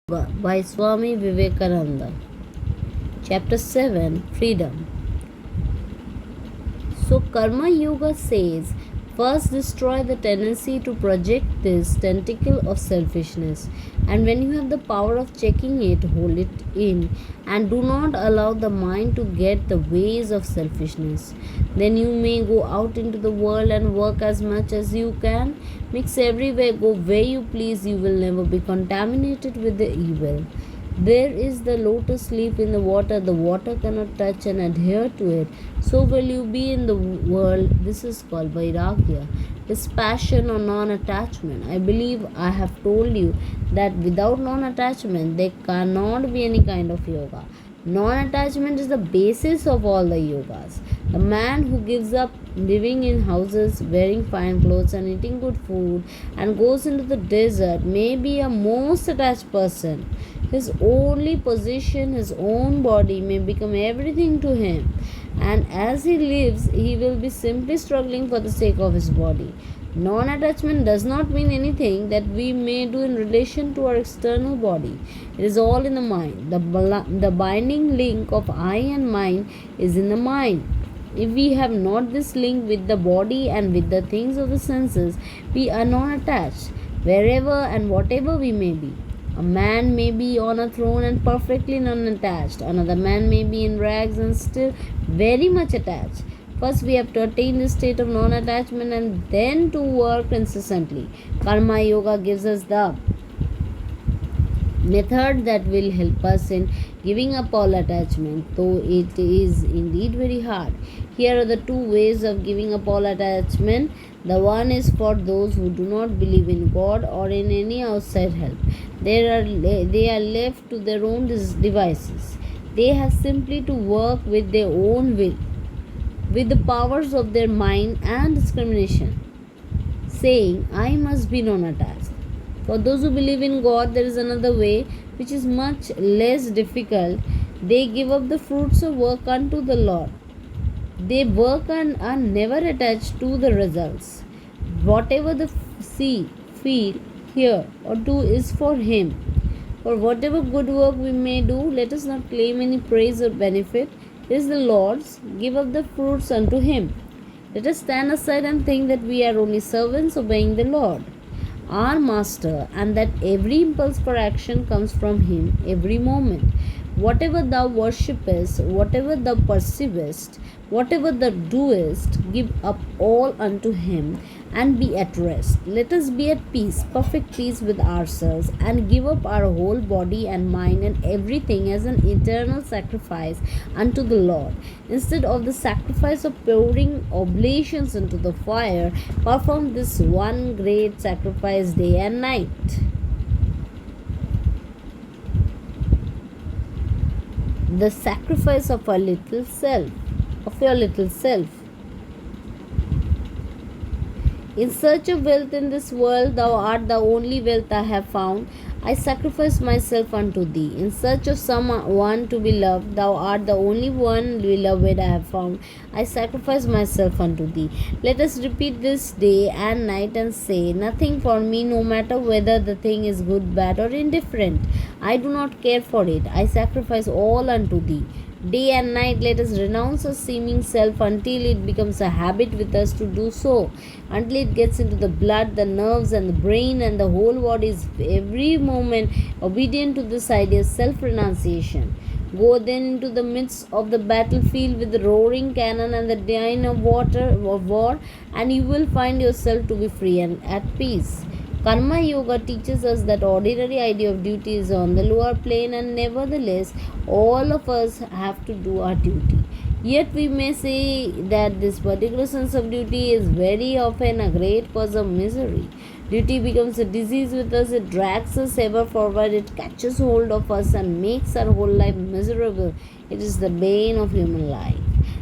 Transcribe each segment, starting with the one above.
By Swami Vivekananda. Chapter 7, Freedom. So Karma Yoga says, first destroy the tendency to project this tentacle of selfishness, and when you have the power of checking it, hold it in and do not allow the mind to get the ways of selfishness. Then you may go out into the world and work as much as you can, mix everywhere, go where you please, you will never be contaminated with the evil. There is the lotus leaf in the water cannot touch and adhere to it. So will you be in the world. This is called Vairagya, dispassion or non attachment. I believe I have told you that without non attachment, there cannot be any kind of yoga. Non attachment is the basis of all the yogas. The man who gives up living in houses, wearing fine clothes, and eating good food and goes into the desert may be a most attached person. His only possession, his own body, may become everything to him, and as he lives, he will be simply struggling for the sake of his body. Non attachment does not mean anything that we may do in relation to our external body. It is all in the mind. The binding link of I and mine is in the mind. If we have not this link with the body and with the things of the senses, we are non attached, wherever and whatever we may be. A man may be on a throne and perfectly non-attached. Another man may be in rags and still very much attached. First, we have to attain the state of non-attachment and then to work incessantly. Karma Yoga gives us the method that will help us in giving up all attachment, though it is indeed very hard. Here are the two ways of giving up all attachment. The one is for those who do not believe in God or in any outside help. They are left to their own devices. They have simply to work with their own will, with the powers of their mind and discrimination, saying, I must be non attached. For those who believe in God, there is another way which is much less difficult. They give up the fruits of work unto the Lord. They work and are never attached to the results. Whatever the see, feel, hear, or do is for Him. For whatever good work we may do, let us not claim any praise or benefit. It is the Lord's. Give up the fruits unto Him. Let us stand aside and think that we are only servants obeying the Lord, our Master, and that every impulse for action comes from Him every moment. Whatever thou worshipest, whatever thou perceivest, whatever thou doest, give up all unto Him and be at rest. Let us be at peace, perfect peace with ourselves, and give up our whole body and mind and everything as an eternal sacrifice unto the Lord. Instead of the sacrifice of pouring oblations into the fire, perform this one great sacrifice day and night. The sacrifice of your little self. In search of wealth in this world, thou art the only wealth I have found. I sacrifice myself unto thee. In search of someone to be loved, thou art the only one beloved I have found. I sacrifice myself unto thee. Let us repeat this day and night and say, nothing for me, no matter whether the thing is good, bad, or indifferent. I do not care for it. I sacrifice all unto thee. Day and night, let us renounce our seeming self until it becomes a habit with us to do so, until it gets into the blood, the nerves, and the brain, and the whole body is every moment obedient to this idea of self renunciation. Go then into the midst of the battlefield with the roaring cannon and the din of war, and you will find yourself to be free and at peace. Karma Yoga teaches us that ordinary idea of duty is on the lower plane, and nevertheless all of us have to do our duty. Yet we may say that this particular sense of duty is very often a great cause of misery. Duty becomes a disease with us, it drags us ever forward, it catches hold of us and makes our whole life miserable. It is the bane of human life.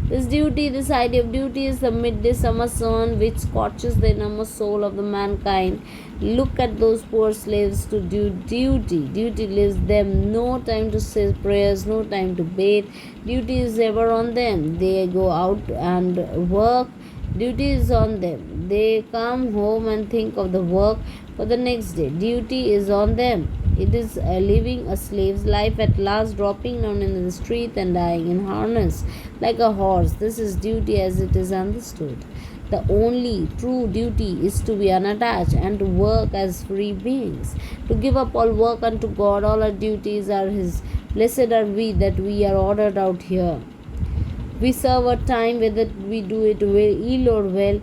This idea of duty is the midday summer sun which scorches the innermost soul of the mankind. Look at those poor slaves to do duty. Duty leaves them no time to say prayers, no time to bathe. Duty is ever on them. They go out and work. Duty is on them. They come home and think of the work for the next day. Duty is on them. It is living a slave's life, at last dropping down in the street and dying in harness like a horse. This is duty as it is understood. The only true duty is to be unattached and to work as free beings. To give up all work unto God, all our duties are His. Blessed are we that we are ordered out here. We serve our time whether we do it ill or well.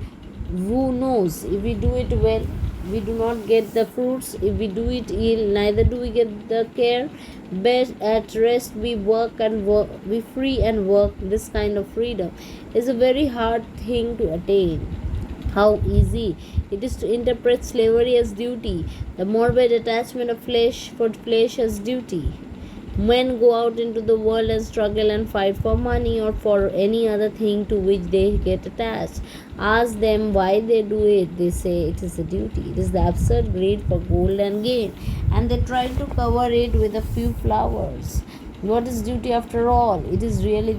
Who knows? If we do it well, we do not get the fruits. If we do it ill, neither do we get the care. Best at rest we work and work, we free and work. This kind of freedom is a very hard thing to attain. How easy it is to interpret slavery as duty, the morbid attachment of flesh for flesh as duty. Men go out into the world and struggle and fight for money or for any other thing to which they get attached. Ask them why they do it. They say it is a duty. It is the absurd greed for gold and gain, and they try to cover it with a few flowers. What is duty after all? It is really